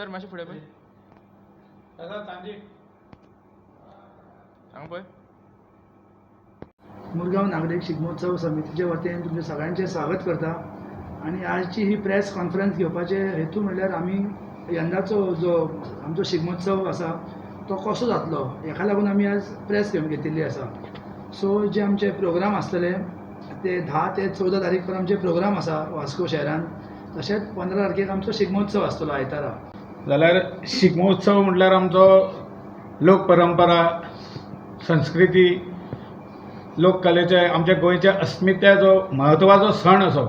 Sir मातशें फुडें पळय सांग पळय. मुरगांव नागरिक शिगमोत्सव समितीचे वतीन तुमचे सगळ्यांचे स्वागत करता. आणि आजची ही प्रेस कॉन्फरन्स घेवपाचे हेतू म्हणल्यार आमी यंदाचो जो आमचो शिगमोत्सव आसा तो कसो जातलो हेका लागून आमी आज प्रेस घेतिल्ली आसा. सो जे आमचे प्रोग्राम आसतले ते 10 ते 14 तारीख पर्यंत आमचे प्रोग्राम आसा वास्को शहरान. तशेंच 15 तारखेक आमचो शिगमोत्सव आसतलो आयतारा. जाल्यार शिगमोत्सव म्हटल्यार आमचो लोक परंपरा संस्कृती लोककलेचे आमच्या गोंयच्या अस्मित्याचो म्हत्वाचो सण असो.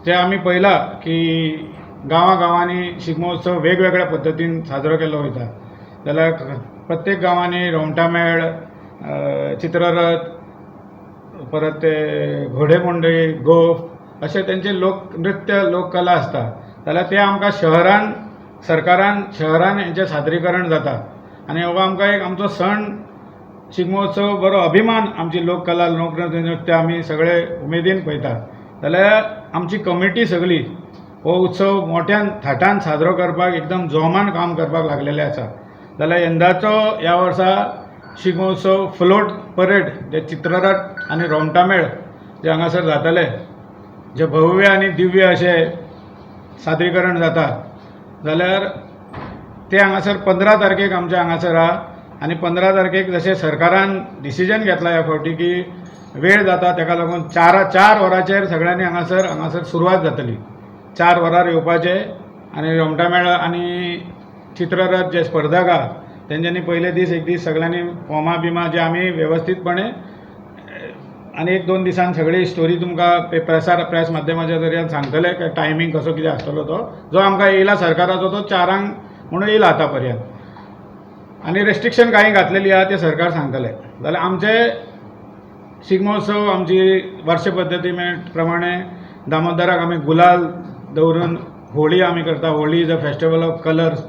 ते आमी पळयला की गांवांनी शिगमोत्सव वेगवेगळ्या पद्दतीन साजरो केल्लो वयता. जाल्यार प्रत्येक गांवांनी रोमटामेळ चित्ररथ परत ते घोडे मंडळी गोफ अशें तेंचे लोकनृत्य लोककला आसता. जाल्यार ते आमकां सरकारान शहरान हेंचें सादरीकरण जाता. आनी हो आमकां एक आमचो सण शिगमोत्सव बरो अभिमान आमची लोककला लोकनृत्य आमी सगळे उमेदीन पळयता. जाल्यार आमची कमिटी सगळी हो उत्सव मोठ्यान थाटान साजरो करपाक एकदम जोमान काम करपाक लागलेले आसा. जाल्यार यंदाचो ह्या वर्सा शिगमोत्सव फ्लोट परेड जे चित्ररथ आनी रोमटामेळ जे हांगासर जातले जे भव्य आनी दिव्य अशें सादरीकरण जाता. जाल्यार ते हांगासर 15 तारखेक आमचे हांगासर आहा. आनी 15 तारखेक जशें सरकारान डिसिजन घेतला ह्या फावटी की वेळ जाता ताका लागून 4 वरांचेर सगळ्यांनी हांगासर सुरवात जातली. 4 वरार येवपाचे आनी रोमटामेळ आनी चित्ररथ जे स्पर्धक आहा तेंच्यांनी पयले दीस एक दीस सगळ्यांनी फॉर्मां बिमां जे आमी वेवस्थीतपणे आनी 1-2 दिसान सगळी स्टोरी तुमकां प्रेस माध्यमाच्या जरियान सांगतले की टायमींग कसो कितें आसतलो तो जो आमकां येयला सरकाराचो तो 4 म्हणून येयला आतां पर्यंत. आनी रेस्ट्रिक्शन कांय घातलेली आहा ते सरकार सांगतले. जाल्यार आमचे शिगमोत्सव आमची वर्ष पद्दती प्रमाणे दामोदराक आमी गुलाल दवरून होळी आमी करता. Holi is a festival of colours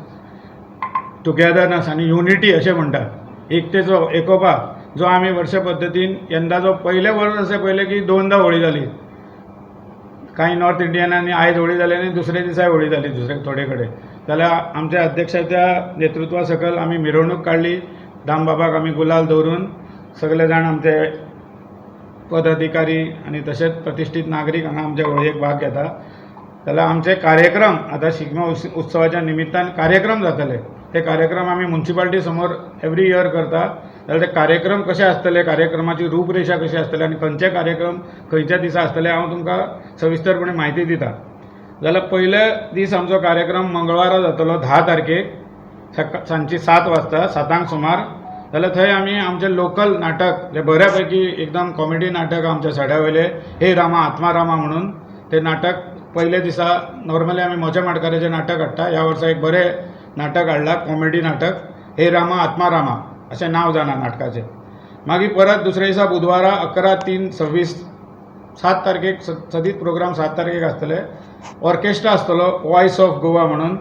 togetherness आनी युनिटी अशें म्हणटा. एकतेचो एकोपा जो आमी वर्ष पद्दतीन यंदाचो पयले वर्स अशें पयलें की 2दा होळी जाली. कांय नॉर्थ इंडियनांनी आयज होळी जाली आनी दुसरे दिसाय होळी जाली दुसरे थोडे कडेन. जाल्यार आमच्या अध्यक्षाच्या नेतृत्वा सकयल आमी मिरवणूक काडली. दामबाबाक आमी गुलाल दवरून सगळे जाण आमचे पदाधिकारी आनी तशेंच प्रतिश्ठीत नागरीक हांगा आमच्या होळयेक भाग घेता. जाल्यार आमचे कार्यक्रम आतां शिगमो उत्सवाच्या निमित्तान कार्यक्रम जातले. ते कार्यक्रम आमी म्युन्सिपालिटी समोर एवरी इयर करता. जाल्यार ते कार्यक्रम कशे आसतले कार्यक्रमाची रूपरेषा कशी आसतली आनी खंयचे कार्यक्रम खंयच्या दिसा आसतले हांव तुमकां सविस्तरपणे म्हायती दिता. जाल्यार पयले दीस आमचो कार्यक्रम मंगळवारा जातलो 10 तारखेक सांजची 7 वाजता 7 सुमार. जाल्यार थंय आमी आमचे लोकल नाटक जे बऱ्यापैकी एकदम कॉमेडी नाटक आमच्या सड्या वयले हे रामा आत्मारामा म्हणून ते नाटक पयले दिसा नॉर्मली आमी मोच्या माडकाराचें नाटक हाडटा. ह्या वर्सा एक बरें नाटक हाडला कॉमेडी नाटक हे रामा आत्मारामा अशें नांव जाणा नाटकाचें. मागीर परत दुसऱ्या दिसा बुधवारा 11/3/26 7 तारखेक सदीत प्रोग्राम 7 तारखेक आसतले. ऑर्केस्ट्रा आसतलो वॉयस ऑफ गोवा म्हणून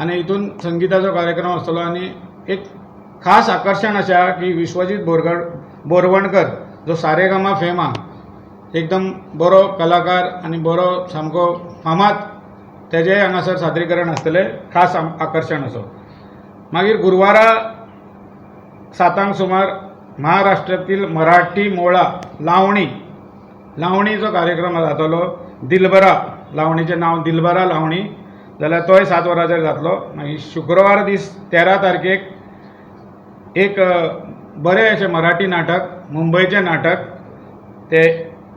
आनी हितून संगीताचो कार्यक्रम आसतलो. आनी एक खास आकर्शण अशें आहा की विश्वजीत बोरवणकर जो सारेगामा फेम आहा एकदम बरो कलाकार आनी बरो सामको फामाद तेजेय हांगासर सादरीकरण आसतलें खास आकर्शण असो. मागीर गुरुवारा 7 सुमार महाराष्ट्रातील मराठी मोळा लावणीचो कार्यक्रम जातलो. दिलबरा लावणीचें नांव दिलबरा लावणी. जाल्यार तोय 7 वरांचेर जातलो. मागीर शुक्रवार दीस 13 तारखेक एक बरें अशें मराठी नाटक मुंबयचें नाटक ते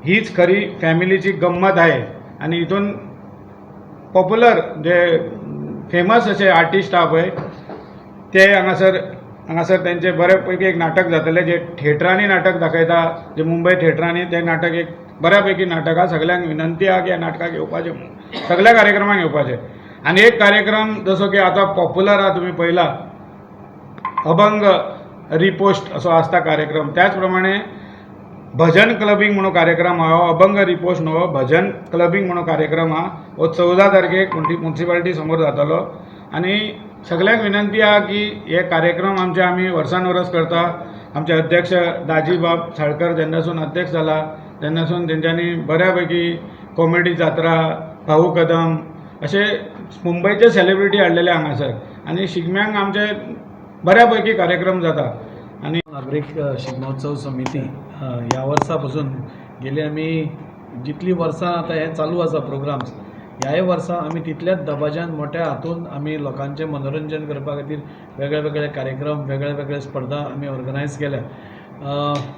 हीच खरी फॅमिलीची गंमत आहे. आनी हितून पॉप्युलर जे फेमस अशे आर्टिस्ट आहा पळय ते हांगासर तेंचे बऱ्यापैकी एक नाटक जातलें जे थिएटरांनी नाटक दाखयता जे मुंबय थिएटरांनी ते नाटक एक बऱ्यापैकी नाटक आहा. सगळ्यांक विनंती आहा की ह्या नाटकाक येवपाचें म्हणून सगळ्या कार्यक्रमांक येवपाचें. आनी एक कार्यक्रम जसो की आतां पॉप्युलर आहा तुमी पळयला अभंग रिपोस्ट असो आसता कार्यक्रम. त्याच प्रमाणे भजन क्लबिंग म्हणून कार्यक्रम आहा. अभंग रिपोस्ट न्हू भजन क्लबिंग म्हणून कार्यक्रम आहा. हो 14 तारखेक म्युन्सिपालिटी समोर जातलो. आनी सगळ्यांक विनंती आहा की हे कार्यक्रम आमचे आमी वर्सान वर्स करता. आमचे अध्यक्ष दाजीबाब साळकर जेन्नासून अध्यक्ष जाला तेन्नासून तेंच्यांनी बऱ्यापैकी कॉमेडी जात्रा भाऊ कदम असे मुंबईचे सेलिब्रिटी हाडलेले हांगासर आनी शिगम्यांक आमचे बऱ्यापैकी कार्यक्रम जाता. आणि नागरिक शिगमोत्सव समिती ह्या वर्सा पासून गेली आमी जितली वर्सां आतां हे चालू आसा प्रोग्राम्स ह्याय वर्सा आमी तितल्याच दबाज्यान मोठ्या हातून आमी लोकांचें मनोरंजन करपा खातीर वेगळे वेगळे कार्यक्रम वेगळे वेगळे स्पर्धा आमी ऑर्गनायज केल्या.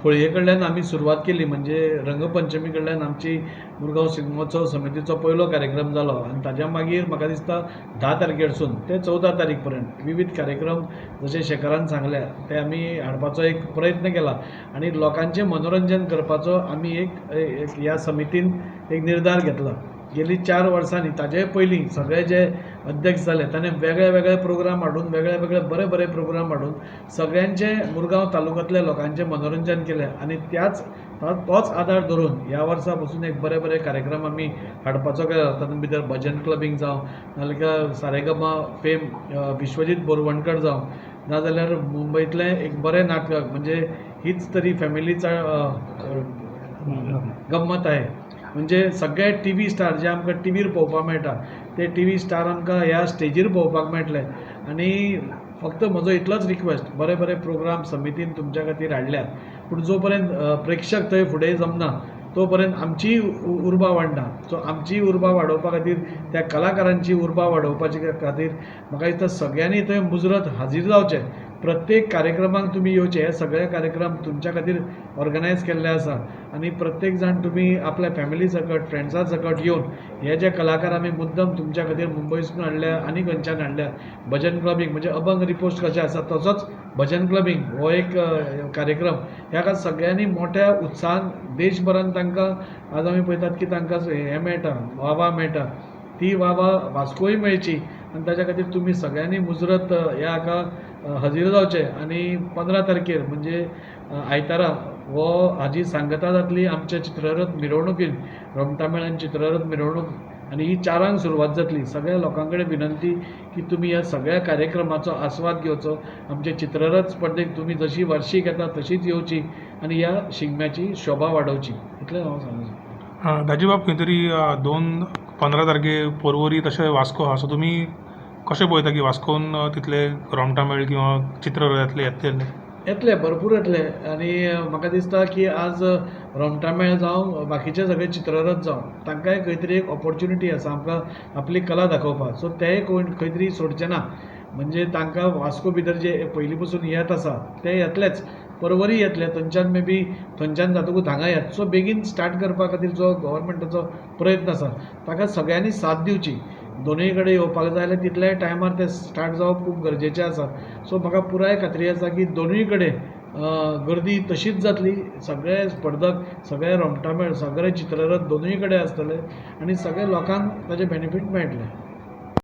होळये कडल्यान आमी सुरवात केली म्हणजे रंगपंचमी कडल्यान आमची मुरगांव शिगमोत्सव समितीचो पयलो कार्यक्रम जालो आनी ताज्या मागीर म्हाका दिसता 10 तारखेरसून ते 14 तारीख पर्यंत विविध कार्यक्रम जशे शेखरान सांगल्या ते आमी हाडपाचो एक प्रयत्न केला आनी लोकांचें मनोरंजन करपाचो आमी एक ह्या समितीन एक निर्धार घेतला. गेली 4 वर्सांनी ताजे पयलीं सगळे जे अध्यक्ष जाले ताणें वेगळे वेगळे प्रोग्राम हाडून वेगळे वेगळे बरे बरे प्रोग्राम हाडून सगळ्यांचे मुरगांव तालुक्यांतल्या लोकांचें मनोरंजन केलें आनी तोच आदार धरून ह्या वर्सा पासून एक बरे बरे कार्यक्रम आमी हाडपाचो केला. तातूंत भितर भजन क्लबींग जावं नाजाल्यार सारेगमा फेम विश्वजीत बोरवणकर जावं नाजाल्यार मुंबईतलें एक बरें नाटक म्हणजे हीच तरी फॅमिलीचा गंमत आहे म्हणजे सगळे टीव्ही स्टार जे आमकां टीव्हीर पळोवपाक मेळटा ते टीव्ही स्टार आमकां ह्या स्टेजीर पळोवपाक मेळटले. आनी फक्त म्हजो इतलोच रिक्वेस्ट बरे बरे प्रोग्राम समितीन तुमच्या खातीर हाडल्यात पूण जो पर्यंत प्रेक्षक थंय फुडें जमना तो पर्यंत आमची उर्बा वाडना. सो आमची उर्बा वाडोवपा खातीर त्या कलाकारांची उर्बा वाडोवपाचे खातीर म्हाका दिसता सगळ्यांनी थंय मुजरत हाजीर जावचें. प्रत्येक कार्यक्रमाक तुमी येवचे. हे सगळे कार्यक्रम तुमच्या खातीर ऑर्गनायज केल्ले आसा आनी प्रत्येक जाण तुमी आपल्या फॅमिली सकट फ्रेंड्सां सकट येवन हे जे कलाकार आमी मुद्दम तुमच्या खातीर मुंबयसून हाडल्या आनी खंयच्यान हाडल्या भजन क्लबींग म्हणजे अभंग रिपोस्ट कशें आसा तसोच भजन क्लबींग हो एक कार्यक्रम ह्या सगळ्यांनी मोठ्या उत्साहान देशभरान तांकां आज आमी पळयतात की तांकां हें मेळटा वावा मेळटा ती वावा वास्कोय मेळची आनी ताच्या खातीर तुमी सगळ्यांनी मुजरत ह्या हाका हजीर जावचे. आनी 15 तारखेर म्हणजे आयतारा हो हाजी सांगता जातली आमच्या चित्ररथ मिरवणुकीन रोमटामेळान चित्ररथ मिरवणूक आनी ही 4 सुरवात जातली. सगळ्या लोकां कडेन विनंती की तुमी ह्या सगळ्या कार्यक्रमाचो आस्वाद घेवचो. आमचे चित्ररथ स्पर्धेक तुमी जशी वार्षिक येता तशीच येवची आनी ह्या शिगम्याची शोभा वाडोवची इतलें हांव सांगूं. दाजीबाब खंय तरी 15 तारखे पर्वरी तशें वास्को आहा. सो तुमी कशें पळयता की वास्कोन तितले रोमटामेळ किंवा चित्ररथांतले येतले भरपूर येतले आनी म्हाका दिसता की आज रोमटामेळ जावं बाकीचे सगळे चित्ररथ जावं तांकांय खंय तरी एक ऑपॉर्च्युनिटी आसा आमकां आपली कला दाखोवपाक. सो तेय खंय तरी सोडचे ना म्हणजे तांकां वास्को भितर जे पयलीं पसून येत आसा ते येतलेच. पर्वरी येतले थंयच्यान मे बी थंयच्यान जातकूच हांगा येत. सो बेगीन स्टार्ट करपा खातीर जो गव्हर्मेंटाचो प्रयत्न आसा ताका सगळ्यांनी साथ दिवची. दोनूय कडेन येवपाक जाय जाल्यार तितल्याय टायमार ते स्टार्ट जावप खूब गरजेचें आसा. सो म्हाका पुराय खात्री आसा की दोनूय कडेन गर्दी तशीच जातली. सगळे स्पर्धक सगळे रोमटामेळ सगळे चित्ररथ दोनूय कडेन आसतले आनी सगळे लोकांक ताजें बेनिफीट मेळटलें.